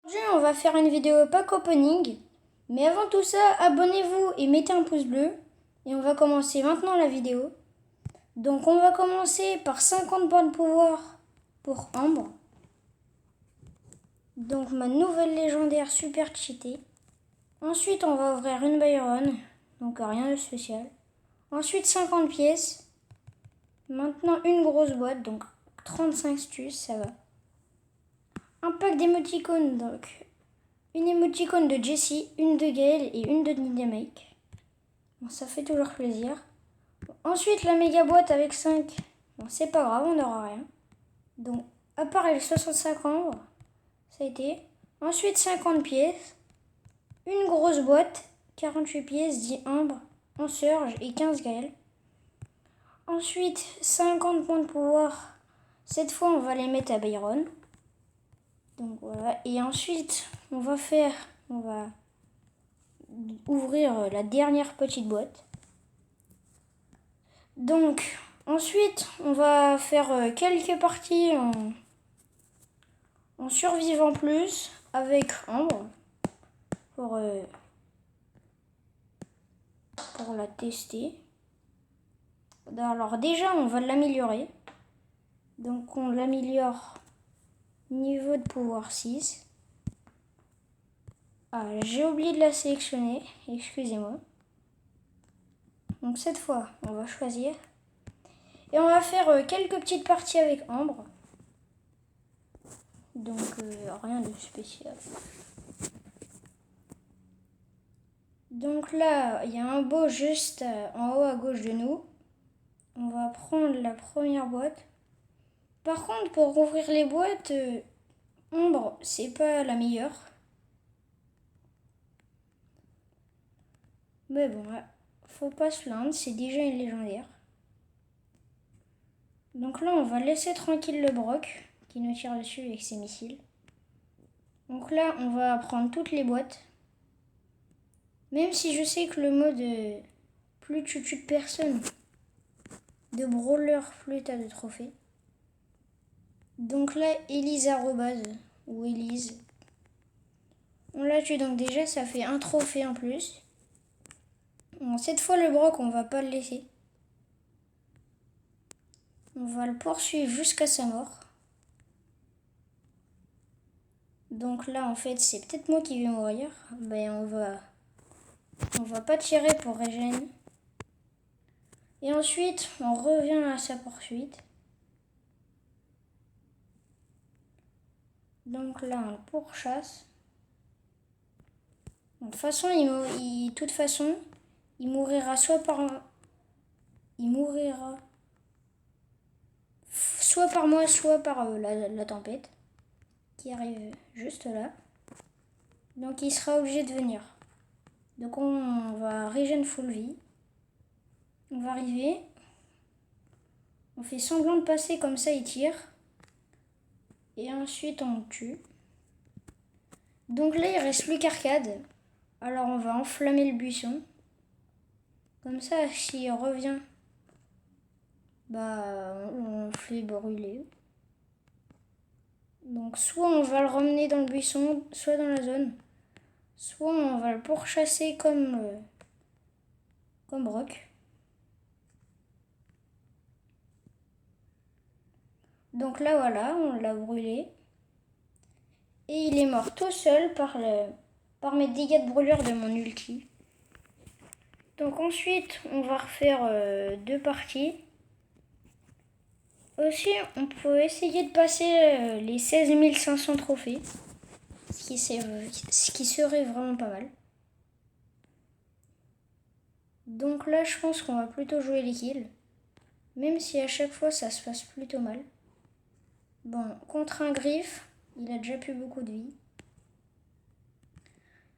Aujourd'hui, on va faire une vidéo pack opening. Mais avant tout ça, abonnez-vous et mettez un pouce bleu. Et on va commencer maintenant la vidéo. Donc on va commencer par 50 points de pouvoir pour Ambre. Donc ma nouvelle légendaire super cheatée. Ensuite, on va ouvrir une Byron. Donc rien de spécial. Ensuite, 50 pièces. Maintenant, une grosse boîte. Donc 35 stus, ça va. Un pack d'émoticônes. Donc une émoticône de Jessie, une de Gale et une de Dynamite. Bon, ça fait toujours plaisir. Bon, ensuite, la méga boîte avec 5. Bon, c'est pas grave, on n'aura rien. Donc, à part les 65 ambres, ça a été. Ensuite, 50 pièces. Une grosse boîte, 48 pièces, 10 ambres, 11 surge et 15 Gale. Ensuite, 50 points de pouvoir. Cette fois, on va les mettre à Byron. Donc voilà. Et ensuite, on va ouvrir la dernière petite boîte. Donc, ensuite, on va faire quelques parties en survivant plus avec Ambre pour la tester. Alors déjà, on va l'améliorer. Donc, on l'améliore niveau de pouvoir 6. Ah, j'ai oublié de la sélectionner, excusez-moi. Donc cette fois, on va choisir. Et on va faire quelques petites parties avec Ambre. Donc rien de spécial. Donc là, il y a un beau juste en haut à gauche de nous. On va prendre la première boîte. Par contre, pour ouvrir les boîtes, Ambre, c'est pas la meilleure. Mais bon, faut pas se plaindre, c'est déjà une légendaire. Donc là, on va laisser tranquille le Brock qui nous tire dessus avec ses missiles. Donc là, on va prendre toutes les boîtes. Même si je sais que le mode plus tu tues de personnes, de brawler, plus t'as de trophées. Donc là, Elise arrobase ou Elise. On l'a tué, donc déjà ça fait un trophée en plus. Bon, cette fois le Brock, on va pas le laisser. On va le poursuivre jusqu'à sa mort. Donc là en fait c'est peut-être moi qui vais mourir. Ben on va pas tirer pour régénérer. Et ensuite on revient à sa poursuite. Donc là on le pourchasse. De toute façon il mourira soit par moi, soit par la tempête qui arrive juste là. Donc il sera obligé de venir. Donc on va régénérer full vie. On va arriver. On fait semblant de passer comme ça, il tire. Et ensuite on le tue. Donc là il reste plus qu'arcade. Alors on va enflammer le buisson. Comme ça s'il revient, bah on fait brûler. Donc soit on va le ramener dans le buisson, soit dans la zone. Soit on va le pourchasser comme Brock. Donc là voilà, on l'a brûlé. Et il est mort tout seul par mes dégâts de brûlure de mon ulti. Donc ensuite, on va refaire 2 parties. Aussi, on peut essayer de passer les 16 500 trophées. Ce qui serait vraiment pas mal. Donc là, je pense qu'on va plutôt jouer les kills. Même si à chaque fois, ça se passe plutôt mal. Bon, contre un griffe, il a déjà plus beaucoup de vie.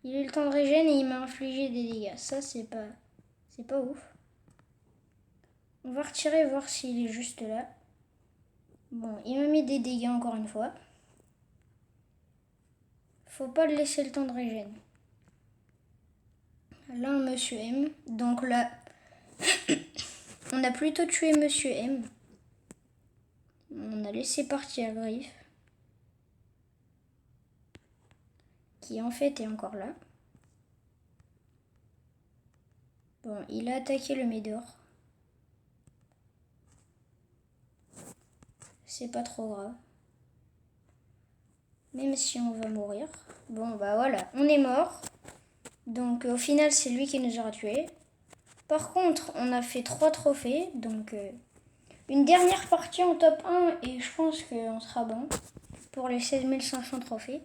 Il a eu le temps de régène et il m'a infligé des dégâts. Ça, c'est pas ouf. On va retirer, voir s'il est juste là. Bon, il m'a mis des dégâts encore une fois. Faut pas le laisser le temps de régène. Là, un Monsieur M. Donc là, on a plutôt tué Monsieur M. On a laissé partir Griff. qui en fait est encore là. Bon, il a attaqué le Médor. C'est pas trop grave. Même si on va mourir. Bon, bah voilà, on est mort. Donc au final, c'est lui qui nous aura tués. Par contre, on a fait 3 trophées. Donc une dernière partie en top 1 et je pense qu'on sera bon pour les 16 500 trophées.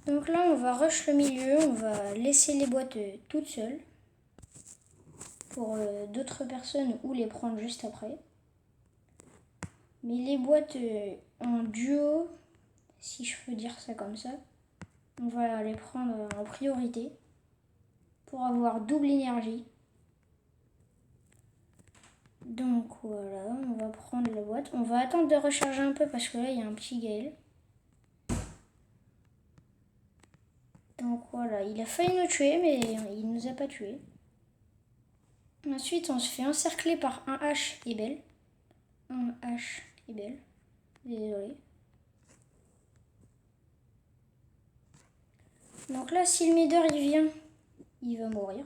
Donc là, on va rush le milieu. On va laisser les boîtes toutes seules. Pour d'autres personnes ou les prendre juste après. Mais les boîtes en duo, si je peux dire ça comme ça, on va les prendre en priorité pour avoir double énergie. Donc voilà, on va prendre la boîte. On va attendre de recharger un peu parce que là, il y a un petit Gaël. Donc voilà, il a failli nous tuer, mais il ne nous a pas tués. Ensuite, on se fait encercler par un H et Belle. Un H et Belle. Désolé. Donc là, si le Médor il vient, il va mourir.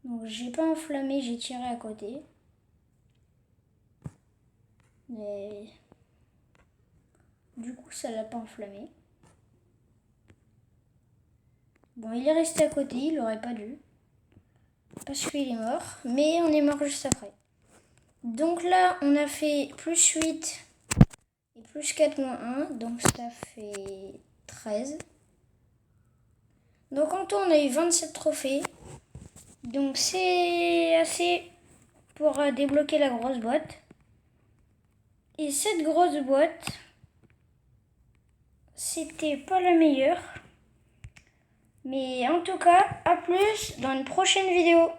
Donc j'ai pas enflammé, j'ai tiré à côté. Mais du coup, ça l'a pas enflammé. Bon, il est resté à côté, il aurait pas dû. Parce qu'il est mort. Mais on est mort juste après. Donc là, on a fait plus 8 et plus 4 moins 1. Donc ça fait 13. Donc en tout, on a eu 27 trophées. Donc c'est assez pour débloquer la grosse boîte. Et cette grosse boîte, c'était pas la meilleure. Mais en tout cas, à plus dans une prochaine vidéo.